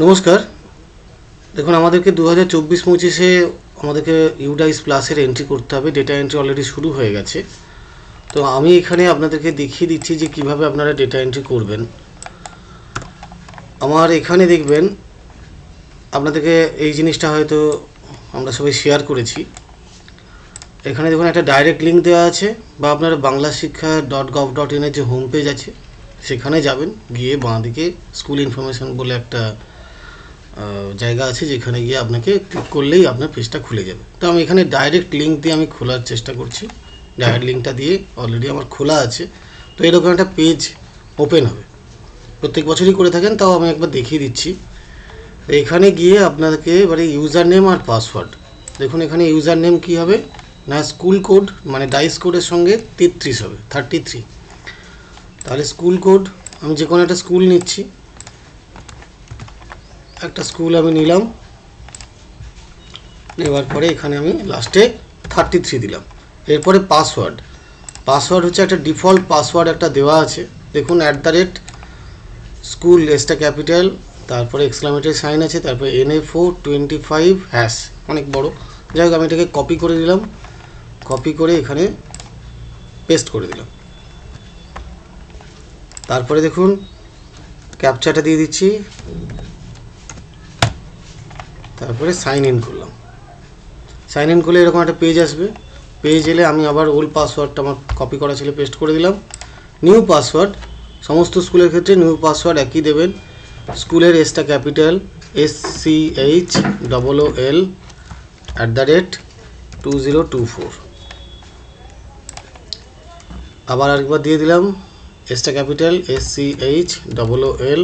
নমস্কার। দেখুন, আমাদেরকে 2024-25-এ আমাদেরকে ইউডাইস প্লাসের এন্ট্রি করতে হবে। ডেটা এন্ট্রি অলরেডি শুরু হয়ে গেছে। তো আমি এখানে আপনাদেরকে দেখিয়ে দিচ্ছি যে কিভাবে আপনারা ডেটা এন্ট্রি করবেন। আমার এখানে দেখবেন, আপনাদেরকে এই জিনিসটা হয়তো আমরা সবাই শেয়ার করেছি। এখানে দেখুন একটা ডাইরেক্ট লিঙ্ক দেওয়া আছে, বা আপনার banglasikha.gov.in এর যে হোম পেজ আছে সেখানে যাবেন, গিয়ে বাঁদিকে স্কুল ইনফরমেশন বলে একটা জায়গা আছে, যেখানে গিয়ে আপনাকে ক্লিক করলেই আপনার পেজটা খুলে যাবে। তো আমি এখানে ডাইরেক্ট লিঙ্ক দিয়ে আমি খোলার চেষ্টা করছি। ডাইরেক্ট লিঙ্কটা দিয়ে অলরেডি আমার খোলা আছে। তো এরকম একটা পেজ ওপেন হবে, প্রত্যেক বছরই করে থাকেন, তাও আমি একবার দেখিয়ে দিচ্ছি। এখানে গিয়ে আপনাকে এবারে ইউজার নেম আর পাসওয়ার্ড, দেখুন এখানে ইউজার নেম কী হবে না, স্কুল কোড মানে ডাইস কোডের সঙ্গে 33 হবে, 33। তাহলে স্কুল কোড আমি যে কোনো একটা স্কুল নিচ্ছি, একটা স্কুল আমি নিলাম। নেওয়ার পরে এখানে আমি লাস্টে 33 দিলাম। এরপরে পাসওয়ার্ড হচ্ছে একটা ডিফল্ট পাসওয়ার্ড একটা দেওয়া আছে, দেখুন @স্কুল এসটা ক্যাপিটাল, তারপরে এক্সক্লামেটরি সাইন আছে, তারপরে NA425#, অনেক বড়। যাই হোক, আমি এটাকে কপি করে দিলাম, কপি করে এখানে পেস্ট করে দিলাম। তারপরে দেখুন ক্যাপচাটা দিয়ে দিচ্ছি, তারপরে সাইন ইন করলাম। সাইন ইন করলে এরকম একটা পেজ আসবে। পেজ এলে আমি আবার ওল্ড পাসওয়ার্ডটা আমার কপি করা ছিল পেস্ট করে দিলাম। নিউ পাসওয়ার্ড, সমস্ত স্কুলের ক্ষেত্রে নিউ পাসওয়ার্ড একই দেবেন। স্কুলের এসটা ক্যাপিটাল SCHOOL @2024। আবার আরেকবার দিয়ে দিলাম এসটা ক্যাপিটাল SCHOOL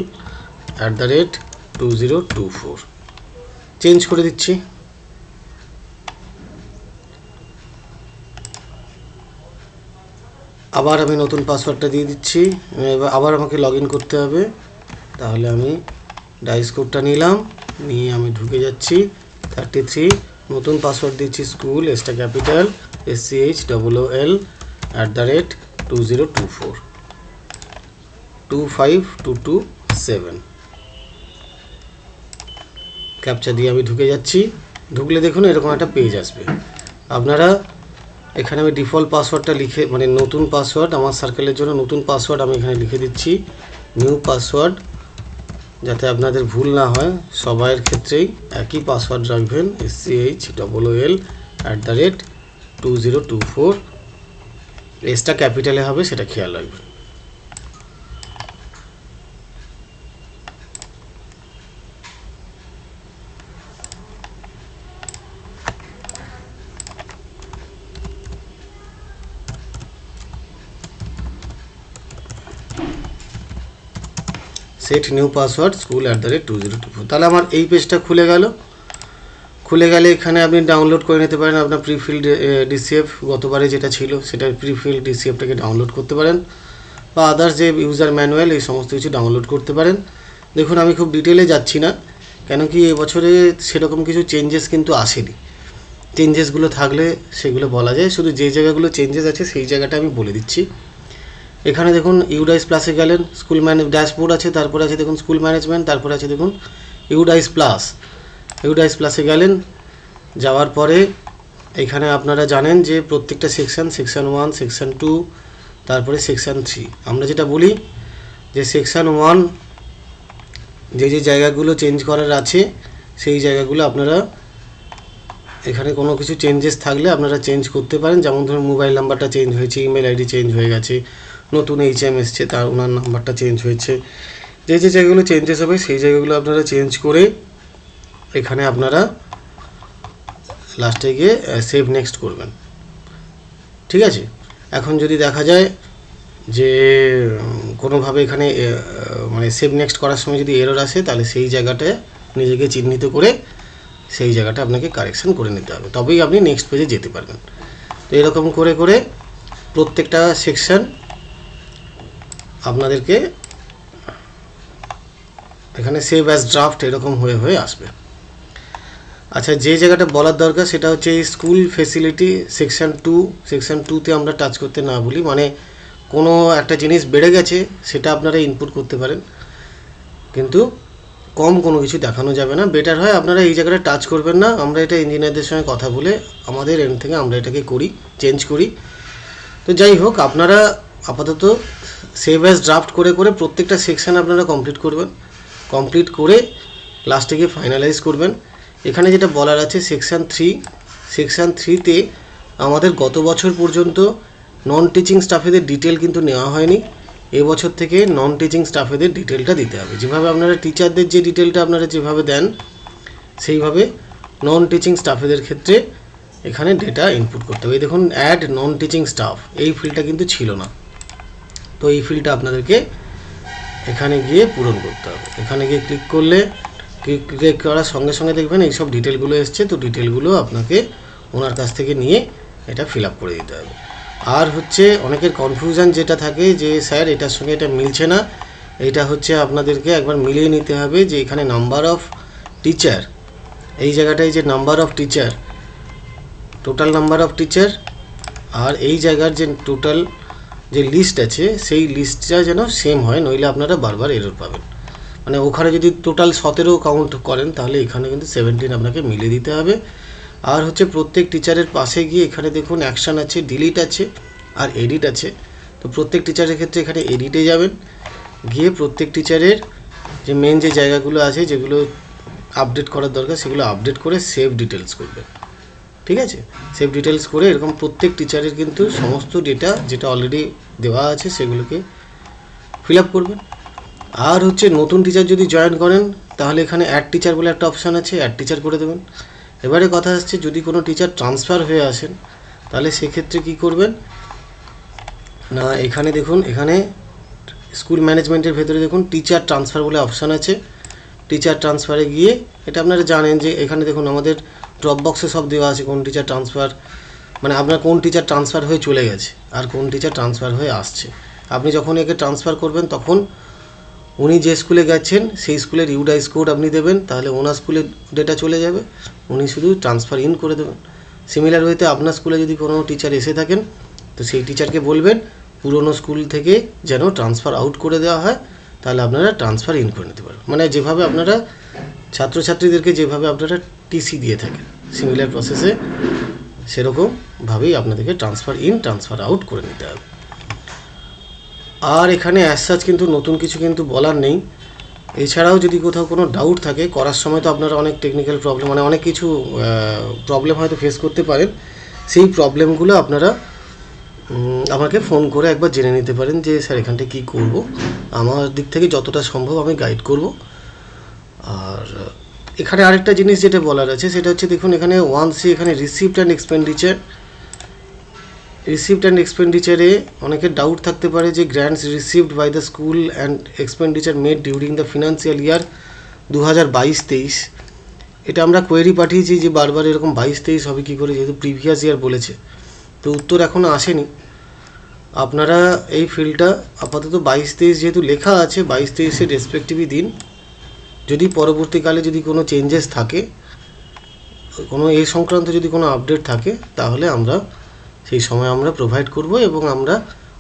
@2024। চেঞ্জ করে দিচ্ছি। আবার আমি নতুন পাসওয়ার্ডটা দিয়ে দিচ্ছি। এবার আবার আমাকে লগ ইন করতে হবে। তাহলে আমি ডাইস কোডটা নিলাম, নিয়ে আমি ঢুকে যাচ্ছি 33। নতুন পাসওয়ার্ড দিচ্ছি স্কুল এসটা ক্যাপিটাল SCHOOL @2024 25227। ক্যাপচা দিয়ে আমি ঢুকে যাচ্ছি। ঢুকলে দেখুন এরকম একটা পেজ আসবে। আপনারা এখানে আমি ডিফল্ট পাসওয়ার্ডটা লিখে, মানে নতুন পাসওয়ার্ড আমার সার্কেলের জন্য নতুন পাসওয়ার্ড আমি এখানে লিখে দিচ্ছি। নিউ পাসওয়ার্ড, যাতে আপনাদের ভুল না হয়, সবাইয়ের ক্ষেত্রেই একই পাসওয়ার্ড রাখবেন, SCHOOL @2024। এসটা ক্যাপিটালে হবে, সেটা খেয়াল রাখবেন। Set new password school @2024। তাহলে আমার এই পেজটা খুলে গেল। খুলে গেলে এখানে আপনি ডাউনলোড করে নিতে পারেন আপনার প্রিফিল্ড DCF, গতবারে যেটা ছিল সেটা প্রিফিল্ড DCFটাকে ডাউনলোড করতে পারেন, বা আদার্স যে ইউজার ম্যানুয়াল, এই সমস্ত কিছু ডাউনলোড করতে পারেন। দেখুন আমি খুব ডিটেলে যাচ্ছি না, কেন কি এবছরে সেরকম কিছু চেঞ্জেস কিন্তু আসেনি। চেঞ্জেসগুলো থাকলে সেগুলো বলা যায়, শুধু যে জায়গাগুলো চেঞ্জেস আছে সেই জায়গাটা আমি বলে দিচ্ছি। এখানে দেখুন ইউডাইস প্লাসে গেলেন, স্কুল ড্যাশবোর্ড আছে, তারপরে আছে দেখুন স্কুল ম্যানেজমেন্ট, তারপরে আছে দেখুন ইউডাইস প্লাসে গেলেন। যাওয়ার পরে এখানে আপনারা জানেন যে প্রত্যেকটা সেকশন 1, সেকশন 2, তারপরে সেকশন 3। আমরা যেটা বলি যে সেকশন 1 যে জায়গাগুলো চেঞ্জ করার আছে সেই জায়গাগুলো আপনারা এখানে কোনো কিছু চেঞ্জেস থাকলে আপনারা চেঞ্জ করতে পারেন। যেমন ধরুন মোবাইল নাম্বারটা চেঞ্জ হয়েছে, ইমেল আইডি চেঞ্জ হয়ে গেছে, নতুন HM এসছে, তার ওনার নাম্বারটা চেঞ্জ হয়েছে, যে জায়গাগুলো চেঞ্জেস হবে সেই জায়গাগুলো আপনারা চেঞ্জ করে এখানে আপনারা লাস্টে গিয়ে সেভ নেক্সট করবেন। ঠিক আছে। এখন যদি দেখা যায় যে কোনোভাবে এখানে মানে সেভ নেক্সট করার সময় যদি এরর আসে, তাহলে সেই জায়গাটায় নিজেকে চিহ্নিত করে সেই জায়গাটা আপনাকে কারেকশান করে নিতে হবে, তবেই আপনি নেক্সট পেজে যেতে পারবেন। তো এরকম করে করে প্রত্যেকটা সেকশন আপনাদেরকে এখানে সেভ অ্যাজ ড্রাফট এরকম হয়ে হয়ে আসবে। আচ্ছা, যে জায়গাটা বলার দরকার সেটা হচ্ছে এই স্কুল ফেসিলিটি সেকশন 2তে আমরা টাচ করতে না বলি, মানে কোনো একটা জিনিস বেড়ে গেছে সেটা আপনারা ইনপুট করতে পারেন, কিন্তু কম কোনো কিছু দেখানো যাবে না। বেটার হয় আপনারা এই জায়গাটা টাচ করবেন না। আমরা এটা ইঞ্জিনিয়ারদের সঙ্গে কথা বলে আমাদের এন্ড থেকে আমরা এটাকে চেঞ্জ করি। তো যাই হোক, আপনারা আপাতত সেভ অ্যাজ ড্রাফট করে করে প্রত্যেকটা সেকশান আপনারা কমপ্লিট করে লাস্টে গিয়ে ফাইনালাইজ করবেন। এখানে যেটা বলার আছে সেকশান 3তে আমাদের গত বছর পর্যন্ত নন টিচিং স্টাফেদের ডিটেল কিন্তু নেওয়া হয়নি। এবছর থেকে নন টিচিং স্টাফেদের ডিটেলটা দিতে হবে। যেভাবে আপনারা টিচারদের যে ডিটেলটা আপনারা যেভাবে দেন, সেইভাবে নন টিচিং স্টাফেদের ক্ষেত্রে এখানে ডেটা ইনপুট করতে হবে। দেখুন, অ্যাড নন টিচিং স্টাফ, এই ফিল্ডটা কিন্তু ছিল না। তো এই ফিল্ডটা আপনাদেরকে এখানে গিয়ে পূরণ করতে হবে। এখানে গিয়ে ক্লিক করার সঙ্গে সঙ্গে দেখবেন এইসব ডিটেলগুলো এসছে। তো ডিটেলগুলো আপনাকে ওনার কাছ থেকে নিয়ে এটা ফিল আপ করে দিতে হবে। আর হচ্ছে অনেকের কনফিউশন যেটা থাকে যে স্যার এটার সঙ্গে এটা মিলছে না, এটা হচ্ছে আপনাদেরকে একবার মিলিয়ে নিতে হবে যে এখানে নাম্বার অফ টিচার, এই জায়গাটায় যে number of teacher, total number of teacher, আর এই জায়গার যে টোটাল যে লিস্ট আছে সেই লিস্টটা যেন সেম হয়, নইলে আপনারা বারবার এরর পাবেন। মানে ওখানে যদি টোটাল 17 কাউন্ট করেন তাহলে এখানে কিন্তু 17 আপনাকে মিলিয়ে দিতে হবে। আর হচ্ছে প্রত্যেক টিচারের পাশে গিয়ে এখানে দেখুন অ্যাকশান আছে, ডিলিট আছে আর এডিট আছে। তো প্রত্যেক টিচারের ক্ষেত্রে এখানে এডিটে যাবেন, গিয়ে প্রত্যেক টিচারের যে মেন যে জায়গাগুলো আছে যেগুলো আপডেট করার দরকার সেগুলো আপডেট করে সেভ ডিটেলস করবেন। ঠিক আছে, সেভ ডিটেলস করে এরকম প্রত্যেক টিচারের কিন্তু সমস্ত ডেটা যেটা অলরেডি দেওয়া আছে সেগুলোকে ফিল আপ করবেন। আর হচ্ছে নতুন টিচার যদি জয়েন করেন তাহলে এখানে অ্যাড টিচার বলে একটা অপশান আছে, অ্যাড টিচার করে দেবেন। এবারে কথা আসছে যদি কোনো টিচার ট্রান্সফার হয়ে আসেন তাহলে সেক্ষেত্রে কী করবেন না, এখানে দেখুন, এখানে স্কুল ম্যানেজমেন্টের ভেতরে দেখুন টিচার ট্রান্সফার বলে অপশান আছে। টিচার ট্রান্সফারে গিয়ে এটা আপনারা জানেন যে এখানে দেখুন আমাদের ড্রপ বক্সে সব দেওয়া আছে কোন টিচার ট্রান্সফার, মানে আপনার কোন টিচার ট্রান্সফার হয়ে চলে গেছে আর কোন টিচার ট্রান্সফার হয়ে আসছে। আপনি যখন একে ট্রান্সফার করবেন তখন উনি যে স্কুলে গেছেন সেই স্কুলের ইউডাইস কোড আপনি দেবেন, তাহলে ওনার স্কুলে ডেটা চলে যাবে, উনি শুধু ট্রান্সফার ইন করে দেবেন। সিমিলার ওয়েতে আপনার স্কুলে যদি কোনো টিচার এসে থাকেন তো সেই টিচারকে বলবেন পুরনো স্কুল থেকে যেন ট্রান্সফার আউট করে দেওয়া হয়, তাহলে আপনারা ট্রান্সফার ইন করে নিতে পারবেন। মানে যেভাবে আপনারা ছাত্রছাত্রীদেরকে যেভাবে আপনারা টিসি দিয়ে থাকেন সিমিলার প্রসেসে সেরকমভাবেই আপনাদেরকে ট্রান্সফার ইন ট্রান্সফার আউট করে নিতে হবে। আর এখানে অ্যাজ সাচ কিন্তু নতুন কিছু কিন্তু বলার নেই। এছাড়াও যদি কোথাও কোনো ডাউট থাকে করার সময়, তো আপনারা অনেক টেকনিক্যাল প্রবলেম মানে অনেক কিছু প্রবলেম হয়তো ফেস করতে পারেন, সেই প্রবলেমগুলো আপনারা আমাকে ফোন করে একবার জেনে নিতে পারেন যে স্যার এখানটায় কী করব। আমার দিক থেকে যতটা সম্ভব আমি গাইড করব। আর এখানে আরেকটা জিনিস যেটা বলার আছে সেটা হচ্ছে দেখুন এখানে 1C এখানে রিসিপ্ট অ্যান্ড এক্সপেন্ডিচারে অনেকের ডাউট থাকতে পারে যে grants received by the school and expenditure made during the financial year 2022-23। এটা আমরা কোয়েরি পাঠিয়েছি যে বারবার এরকম 22-23 হবে কী করে, যেহেতু প্রিভিয়াস ইয়ার বলেছে। তো উত্তর এখনও আসেনি। আপনারা এই ফিল্ডটা আপাতত 22-23 যেহেতু লেখা আছে 22-23-এর রেসপেক্টিভই দিন। যদি পরবর্তীকালে যদি কোনো চেঞ্জেস থাকে, কোনো এই সংক্রান্ত যদি কোনো আপডেট থাকে তাহলে আমরা সেই সময় আমরা প্রোভাইড করব এবং আমরা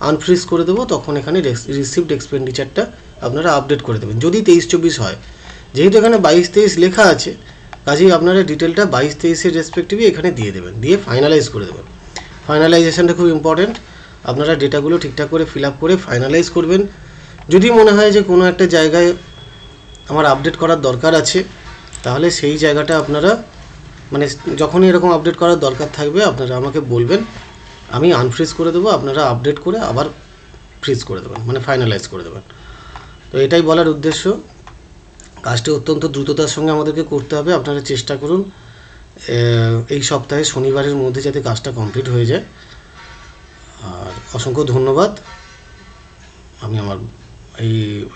আনফ্রিজ করে দেবো। তখন এখানে রিসিভড এক্সপেন্ডিচারটা আপনারা আপডেট করে দেবেন যদি 23-24 হয়। যেহেতু এখানে 22-23 লেখা আছে কাজেই আপনারা ডিটেলটা 22-23-এর রেসপেক্টিভই এখানে দিয়ে দেবেন, দিয়ে ফাইনালাইজ করে দেবেন। ফাইনালাইজেশনটা খুব ইম্পর্ট্যান্ট। আপনারা ডেটাগুলো ঠিকঠাক করে ফিল আপ করে ফাইনালাইজ করবেন। যদি মনে হয় যে কোনো একটা জায়গায় আমার আপডেট করার দরকার আছে তাহলে সেই জায়গাটা আপনারা মানে যখনই এরকম আপডেট করার দরকার থাকবে আপনারা আমাকে বলবেন, আমি আনফ্রিজ করে দেবো, আপনারা আপডেট করে আবার ফ্রিজ করে দেবেন, মানে ফাইনালাইজ করে দেবেন। তো এটাই বলার উদ্দেশ্য। কাজটি অত্যন্ত দ্রুততার সঙ্গে আমাদেরকে করতে হবে। আপনারা চেষ্টা করুন এই সপ্তাহে শনিবারের মধ্যে যাতে কাজটা কমপ্লিট হয়ে যায়। আর অসংখ্য ধন্যবাদ। আমি আমার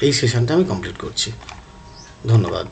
এই সেশনটা আমি কমপ্লিট করছি। ধন্যবাদ।